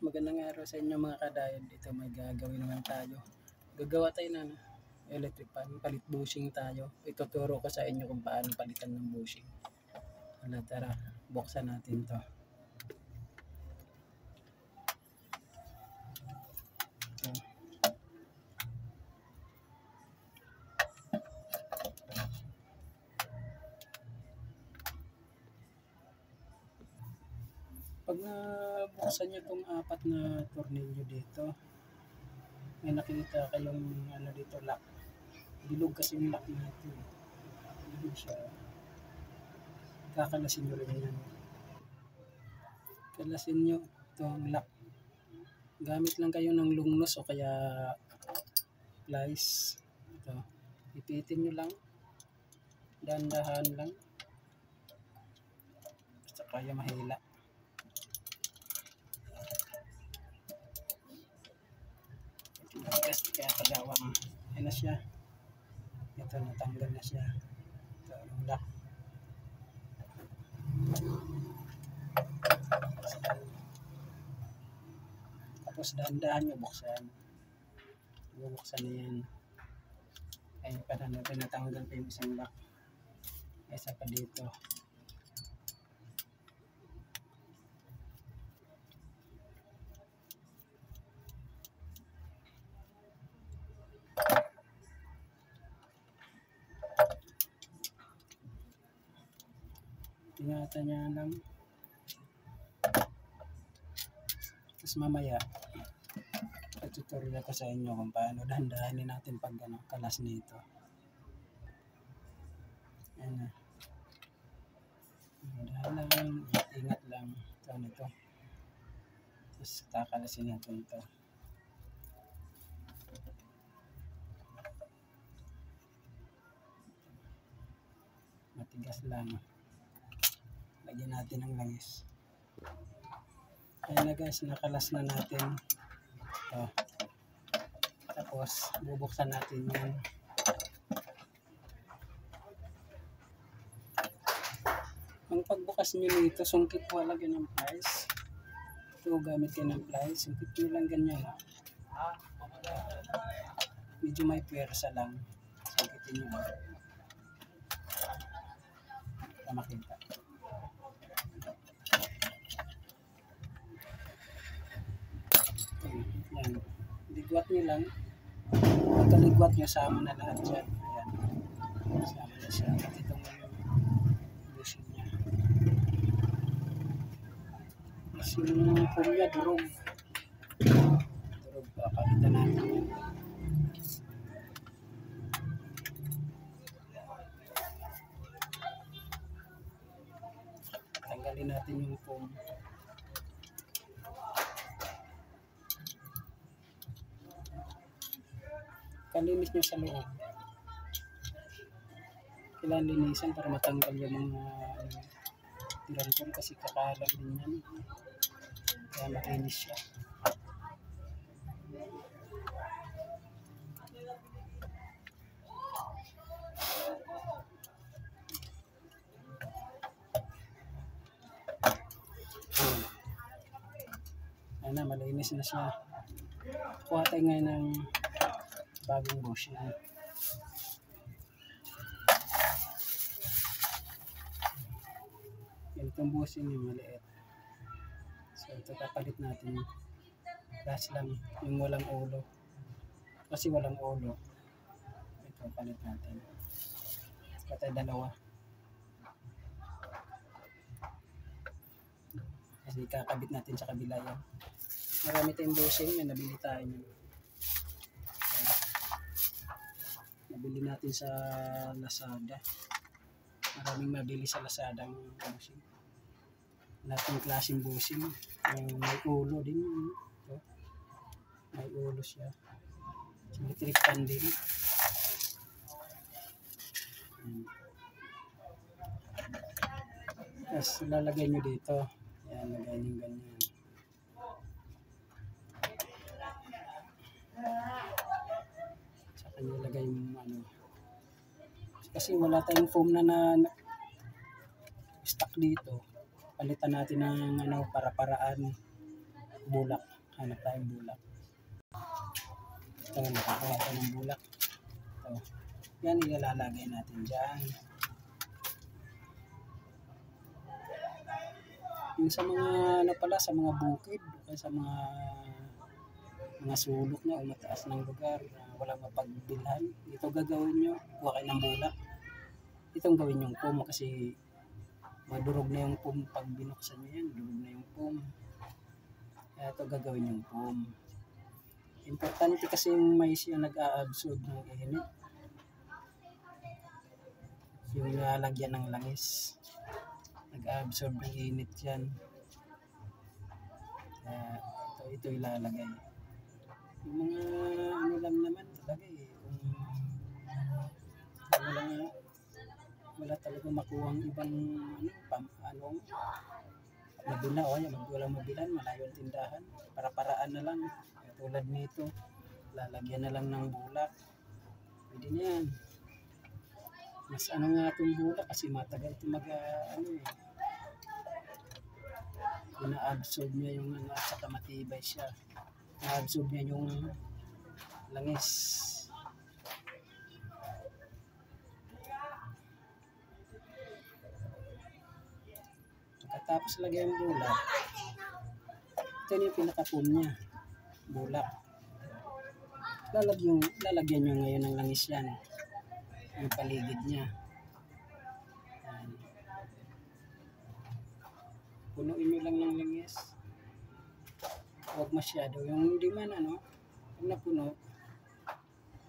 Magandang araw sa inyo mga kadayon. Dito may gagawin naman tayo. Gagawa tayo ng electric fan. Palit bushing tayo. Ituturo ko sa inyo kung paano palitan ng bushing. Tara, buksan natin to. Pag nabuksan nyo itong apat na tornilyo dito, may nakita kayong dito, lock. Bilog kasi yung lock natin. Bilog siya. Kakalasin nyo rin yan. Kalasin nyo itong lock. Gamit lang kayo ng lungnos o kaya plies. Ito. Ipitin nyo lang. Dahan-dahan lang. Basta kaya mahila. Tigas kaya pagawang. Ayan na siya. Ito, natanggal na siya. Ito, yung lock. Tapos dahan-dahan nyo buksan. Bubuksan na yan. Ayun pa na natanggal pa yung isang lock. Isa pa dito. Ingatan niya lang. Tapos mamaya tutorial ko sa inyo kung paano dahan-dahanin natin pag kalas nito. Ayan na. Dahan lang, ingat lang. Ito nito. Tapos kakalasin natin ito. Matigas lang. Lagyan natin ng langis. Ayan na guys, nakalas na natin. Ito. Tapos bubuksan natin yan. Ang pagbukas nyo nito, sungkit mo lagyan ng plies. Ito, gamit kayo ng plies. Sungkit nyo lang ganyan. Medyo may pwersa lang. Sungkitin nyo lang. Para makita. Yan. Ligwat nyo lang. Pagkaligwat nyo, sama na lahat dyan. Ayan. Sama na siya. At itong bushing niya. Kasi yung pumya, durog. Durog pa. Palitan natin yan. Tanggalin natin yung foam. Kalinis nyo sa loob. Kailangan linisan para matanggal yung mga tirangkol kasi kakalag din yan. Kaya makinis siya. Ayan na, malinis na siya. Kuha tayo ngayon ng bagong bushing. Itong bushing yung maliit. So ito kapalit natin. Flash lang yung walang ulo. Kasi walang ulo. Ito palit natin. Patay dalawa. Kasi kakabit natin sa kabila yan. Marami tayong bushing. May nabili tayo nyo. Nabili natin sa Lazada. Maraming mabili sa Lazada ng bushing. Lahat ng klaseng bushing. May ulo din. Ito. May ulo siya. Electric fan din. Tapos lalagay nyo dito. Ayan, lagay nyo ganyan. Saka nyo lagay yung kasi wala tayong foam na stock dito. Palitan natin ng para-paraan. bulak. Hanap tayong bulak. Ito, nakakuha tayo ng bulak. Ito. Yan, ilalagay natin dyan. Yung sa mga, ano pala, sa mga bukid, sa mga sulok na o mataas ng lugar na walang mapagbilhan. Ito gagawin nyo, kuha kayo ng bulak. Itong gawin yung pum kasi madurog na yung pum pag binuksan nyo yan, durog na yung pum. Kaya ito gagawin yung pum. Importante kasi yung mais yung nag-a-absorb ng init. Yung lalagyan ng langis. Nag-a-absorb ng init yan. Kaya ito ilalagay. Yung mga ano lang naman talaga eh. Kung wala talaga makuha ang ibang mabila o yan, walang mabilan, malayo ang tindahan. Para-paraan na lang. Tulad nito, lalagyan na lang ng bulak. Pwede na yan. Mas ano nga itong bulak kasi matagal ito ina-absorb niya yung ano at saka matibay siya. Na-absorb niya yung langis. Pagkatapos lagay yung bulak, ito yung pinaka-foam niya. Bulak. Lalagyan nyo ngayon ng langis yan. Yung paligid niya. Yan. Punuin nyo lang ng langis. Huwag masyado. Yung hindi man kung napuno,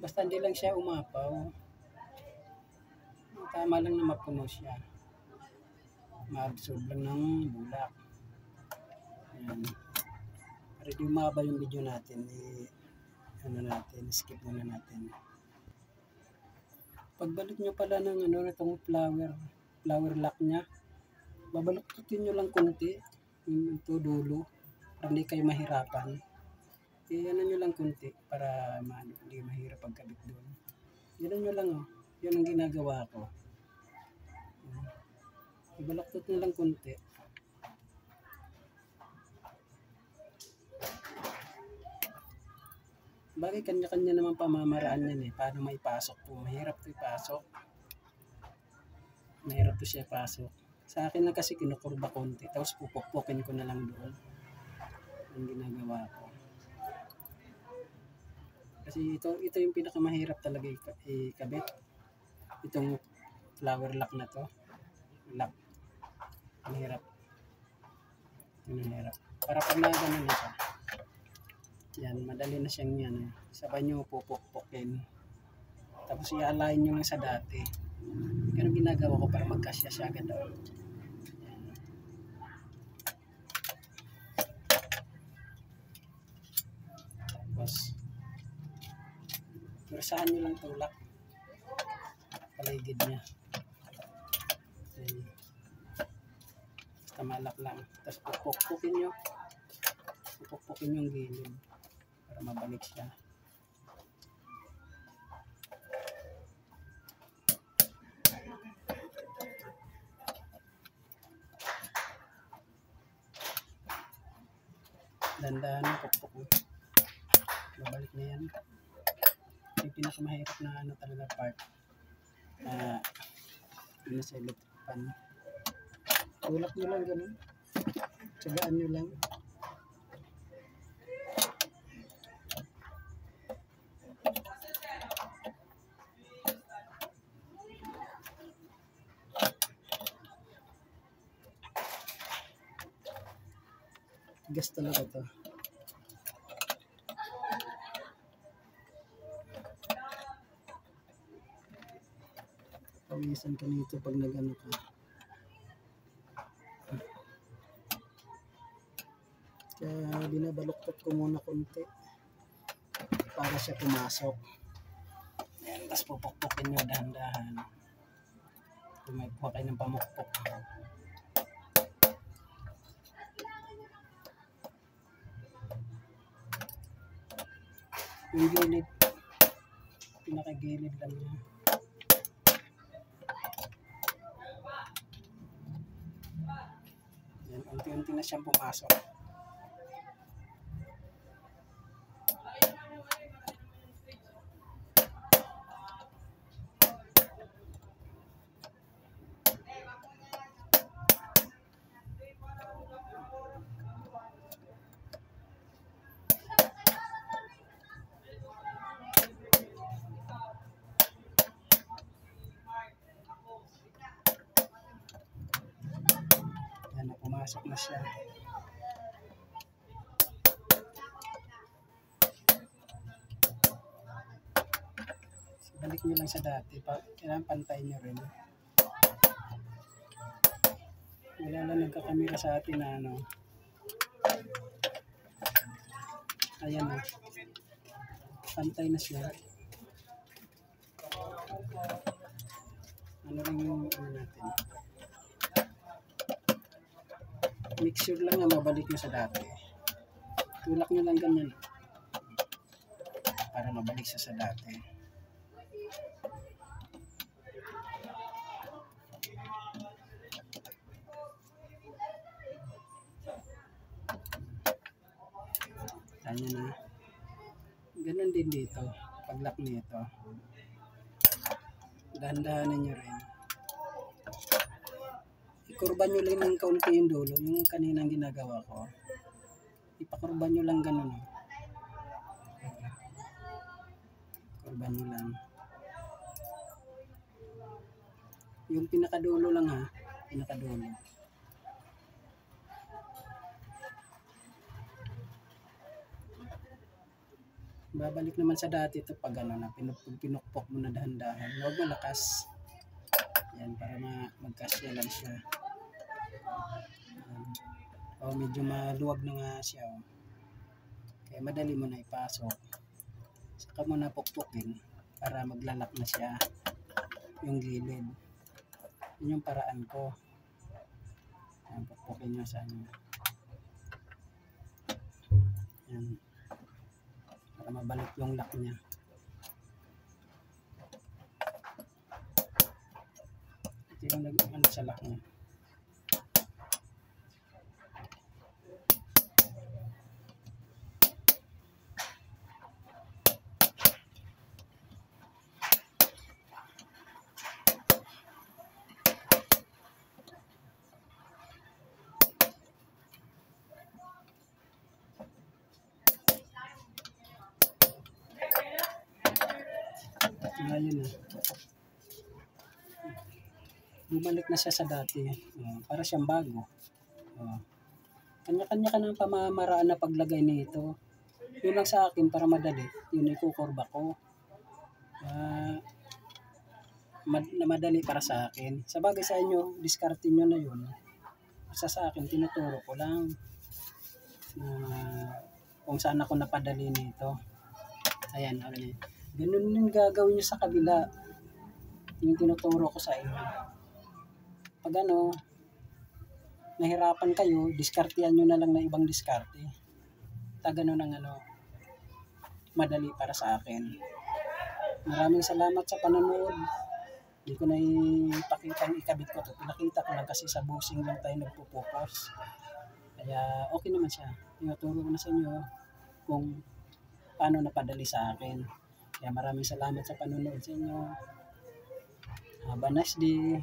basta hindi lang siya umapaw. Tama lang na mapuno siya. Ma-absorb lang ng bulak. Yan. Para di umaba yung video natin, skip muna natin. Pagbalik nyo pala ng itong flower lock nya, babalutin nyo lang konti ito dulo para hindi kayo mahirapan. Nyo lang konti para hindi mahirap pagkabit doon. Yan nyo lang yan ang ginagawa ko. Ibaluktot nyo lang konti. Bagay kanya-kanya naman pamamaraan yan eh. Paano maipasok po? Mahirap ito ipasok. Mahirap ito siya ipasok. Sa akin na kasi kinukurba konti. Tapos pupukpukin ko na lang doon. Ang ginagawa ko. Kasi ito yung pinakamahirap talaga ikabit. Itong flower lock na to. Lock. Mahirap. Mahirap. Para pag nagano na siya. Yan, madali na siyang yan. Sabay nyo pupukpukin. Tapos i-align nyo lang sa dati. Ganun ginagawa ko para magkasya siya agad daw. Tapos purasahan nyo lang tulak. Paligid niya. Okay. Basta malak lang. Tapos pupukpukin nyo. Pupukpukin yung gilid. Para mabalik siya. Dandahan ang pukpuk. Babalik na yan. Yung pinakamahirap na talaga part. Yun sa electric pan. Tulak nyo lang ganun. Tsagaan nyo lang. Gas talaga to. Pawisan ka nito pag nag-ano ka. Kaya binabaluktot ko muna konti para siya pumasok. Yan, tapos pupukpukin nyo dahan-dahan. Tumagpuha kayo ng pamukpok. Yung gilid, pinakagilid lang niya. Yan, unti-unti na siyang pumasok. pumasok na siya. Balik nyo lang sa dati. Kailangan pantay nyo rin. Wala lang nagkakamera sa atin na ano. Ayan o. Pantay na siya. Ano lang yung ano natin. Make sure lang na mabalik nyo sa dati. Tulak nyo lang ganyan. Para mabalik siya sa dati. Kanya na. Ganun din dito. Pag-lock nito. Dahan-dahanan nyo rin. Ikurban nyo lang ng kaunti yung dulo. Yung kaninang ginagawa ko. Ipakurban nyo lang ganun. Kurban nyo lang. Yung pinakadulo lang ha. Pinakadulo. Babalik naman sa dati ito pag ano na pinukpok mo na dahan-dahan. Huwag malakas. Yan para magkasya lang siya. Medyo maluwag na nga siya. Kaya madali mo na ipasok. Saka mo na pukpukin para maglalak na siya yung gilid. Yun yung paraan ko. Yan, pukpukin nyo sa ano. Yan. Para mabalik yung lock niya. Ito yung nag-ano sa lock niya. Ngayon na. Bumalik na siya sa dati. Para siyang bago. Kanya-kanya ka ng pamamaraan na paglagay nito. Yun lang sa akin para madali. Yun ay kukurba ko. Madali para sa akin. Sa bagay sa inyo, diskarte nyo na yun. Sa akin, tinuturo ko lang. Kung saan ako napadali nito. Ayan, okay. Ganun yung gagawin nyo sa kabila. Yung tinuturo ko sa inyo. Pag ano, nahirapan kayo, diskartehan nyo na lang ng ibang diskarte. Ganun ang ano, madali para sa akin. Maraming salamat sa panonood. Hindi ko na ipakita yung ikabit ko ito. Pinakita ko lang kasi sa bushing lang tayo nagpo-focus. Kaya okay naman siya. Tinuturo ko na sa inyo kung paano napadali sa akin. Kaya maraming salamat sa panonood sa inyo. Have a nice day.